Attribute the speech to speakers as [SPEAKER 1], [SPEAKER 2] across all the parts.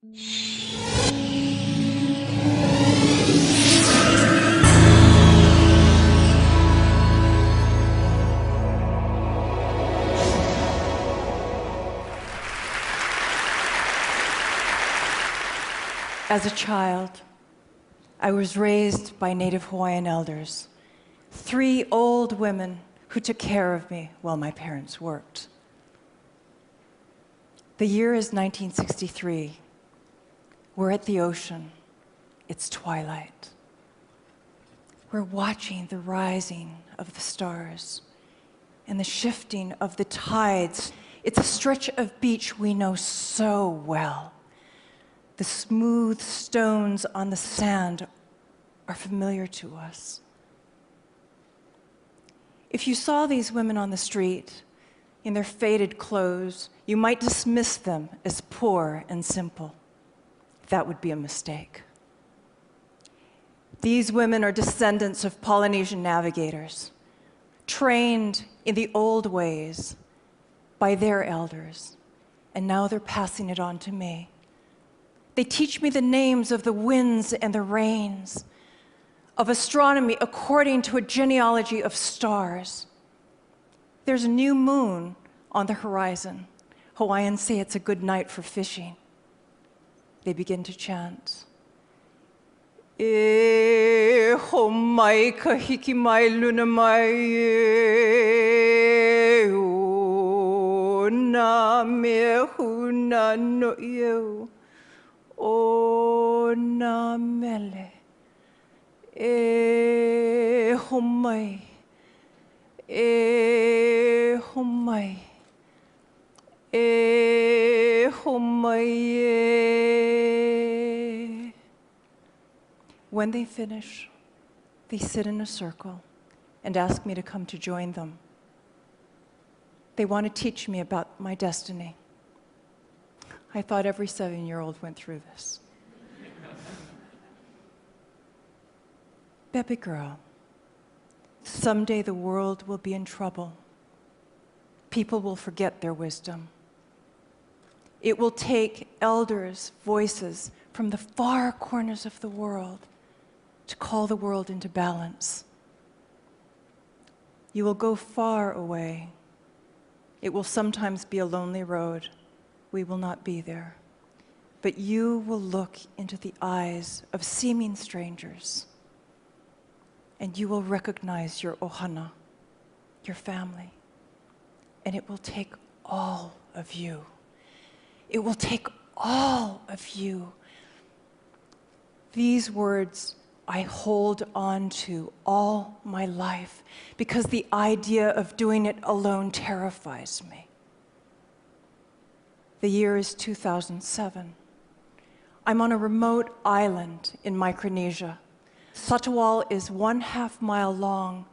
[SPEAKER 1] As a child, I was raised by Native Hawaiian elders, 3 old women who took care of me while my parents worked. The year is 1963. We're at the ocean. It's twilight. We're watching the rising of the stars and the shifting of the tides. It's a stretch of beach we know so well. The smooth stones on the sand are familiar to us. If you saw these women on the street in their faded clothes, you might dismiss them as poor and simple. That would be a mistake. These women are descendants of Polynesian navigators, trained in the old ways by their elders, and now they're passing it on to me. They teach me the names of the winds and the rains, of astronomy according to a genealogy of stars. There's a new moon on the horizon. Hawaiians say it's a good night for fishing. They begin to chant. E ho mai ka hiki mai luna mai e o na me huna no ieu. O na mele, e homai, e homai, e homai, e. When they finish, they sit in a circle and ask me to come to join them. They want to teach me about my destiny. I thought every 7-year-old went through this. Baby girl, someday the world will be in trouble. People will forget their wisdom. It will take elders' voices from the far corners of the world to call the world into balance. You will go far away. It will sometimes be a lonely road. We will not be there. But you will look into the eyes of seeming strangers, and you will recognize your ohana, your family. And it will take all of you. It will take all of you. These words I hold on to all my life because the idea of doing it alone terrifies me. The year is 2007. I'm on a remote island in Micronesia. Satawal is 1/2 mile long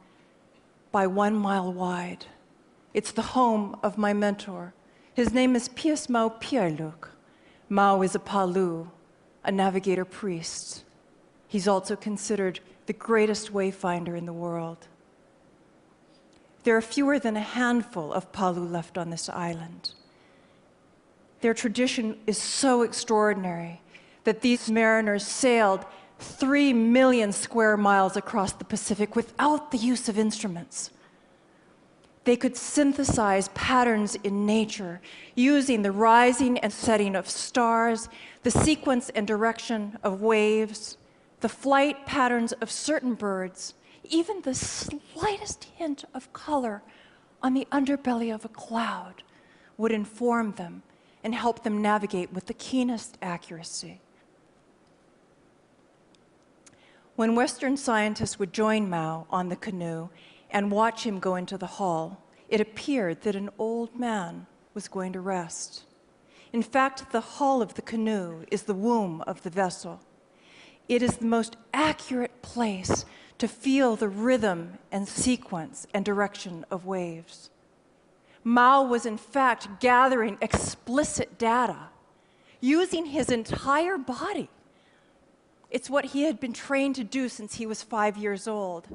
[SPEAKER 1] by 1 mile wide. It's the home of my mentor. His name is Pius Mau Piailuk. Mau is a Palu, a navigator priest. He's also considered the greatest wayfinder in the world. There are fewer than a handful of Palu left on this island. Their tradition is so extraordinary that these mariners sailed 3 million square miles across the Pacific without the use of instruments. They could synthesize patterns in nature using the rising and setting of stars, the sequence and direction of waves, the flight patterns of certain birds, even the slightest hint of color on the underbelly of a cloud would inform them and help them navigate with the keenest accuracy. When Western scientists would join Mao on the canoe and watch him go into the hall, it appeared that an old man was going to rest. In fact, the hull of the canoe is the womb of the vessel. It is the most accurate place to feel the rhythm and sequence and direction of waves. Mao was in fact gathering explicit data using his entire body. It's what he had been trained to do since he was 5 years old.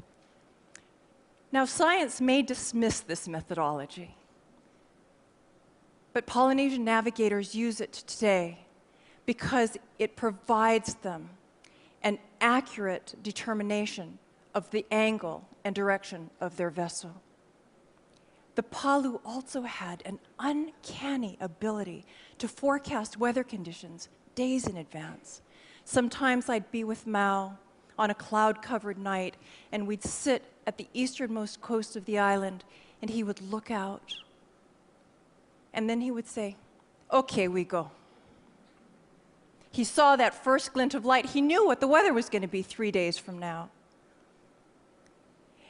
[SPEAKER 1] Now, science may dismiss this methodology, but Polynesian navigators use it today. because it provides them an accurate determination of the angle and direction of their vessel. The Palu also had an uncanny ability to forecast weather conditions days in advance. Sometimes I'd be with Mao on a cloud-covered night, and we'd sit at the easternmost coast of the island, and he would look out. And then he would say, "Okay, we go." He saw that first glint of light. He knew what the weather was going to be 3 days from now.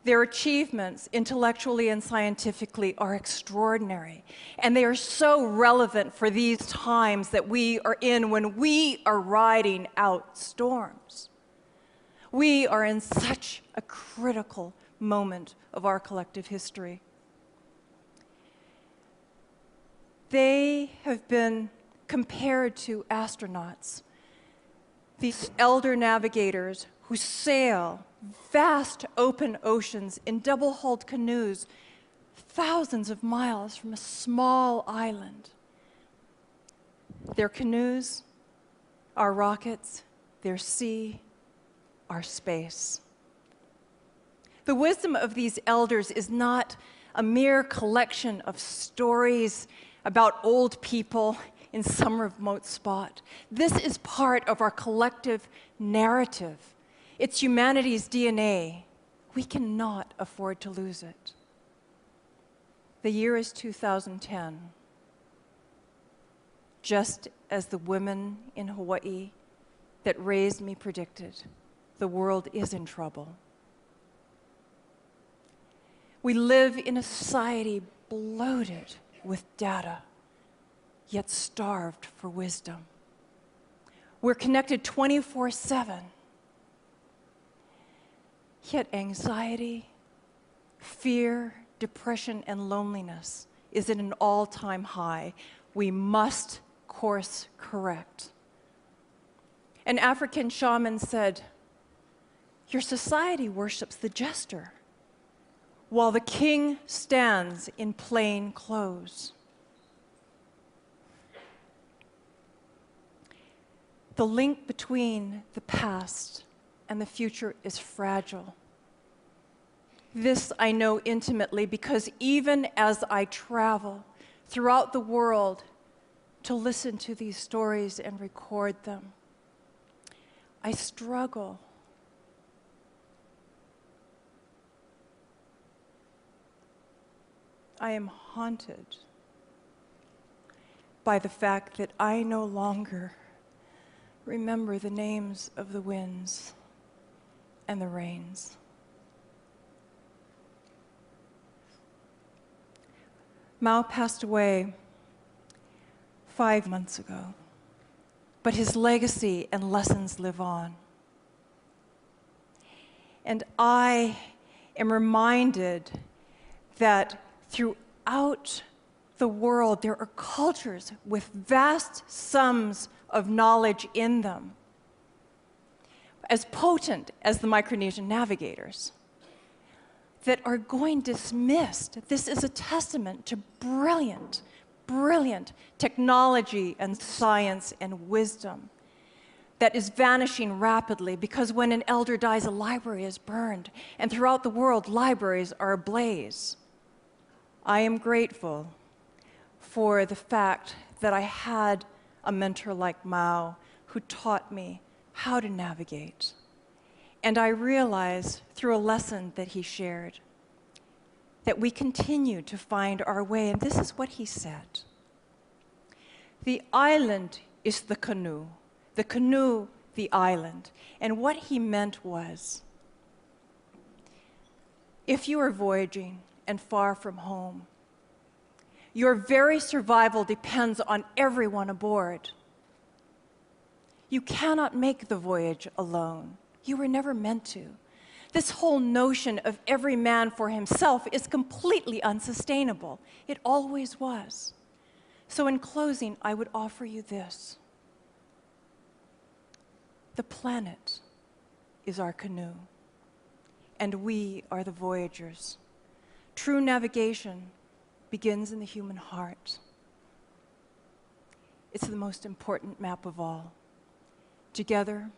[SPEAKER 1] Their achievements, intellectually and scientifically, are extraordinary. And they are so relevant for these times that we are in when we are riding out storms. We are in such a critical moment of our collective history. They have been compared to astronauts, these elder navigators who sail vast open oceans in double-hulled canoes thousands of miles from a small island. Their canoes, our rockets, their sea, our space. The wisdom of these elders is not a mere collection of stories about old people in some remote spot. This is part of our collective narrative. It's humanity's DNA. We cannot afford to lose it. The year is 2010. Just as the women in Hawaii that raised me predicted, the world is in trouble. We live in a society bloated with data, yet starved for wisdom. We're connected 24/7. Yet anxiety, fear, depression, and loneliness is at an all-time high. We must course correct. An African shaman said, "Your society worships the jester, while the king stands in plain clothes." The link between the past and the future is fragile. This I know intimately because even as I travel throughout the world to listen to these stories and record them, I struggle. I am haunted by the fact that I no longer remember the names of the winds and the rains. Mao passed away 5 months ago, but his legacy and lessons live on. And I am reminded that throughout the world there are cultures with vast sums of knowledge in them, as potent as the Micronesian navigators, that are going dismissed. This is a testament to brilliant, brilliant technology and science and wisdom that is vanishing rapidly because when an elder dies, a library is burned, and throughout the world, libraries are ablaze. I am grateful for the fact that I had a mentor like Mao who taught me how to navigate. And I realized through a lesson that he shared that we continue to find our way. And this is what he said. The island is the canoe the island. And what he meant was, if you are voyaging and far from home, your very survival depends on everyone aboard. You cannot make the voyage alone. You were never meant to. This whole notion of every man for himself is completely unsustainable. It always was. So in closing, I would offer you this. The planet is our canoe, and we are the voyagers. True navigation begins in the human heart. It's the most important map of all. Together,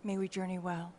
[SPEAKER 1] may we journey well.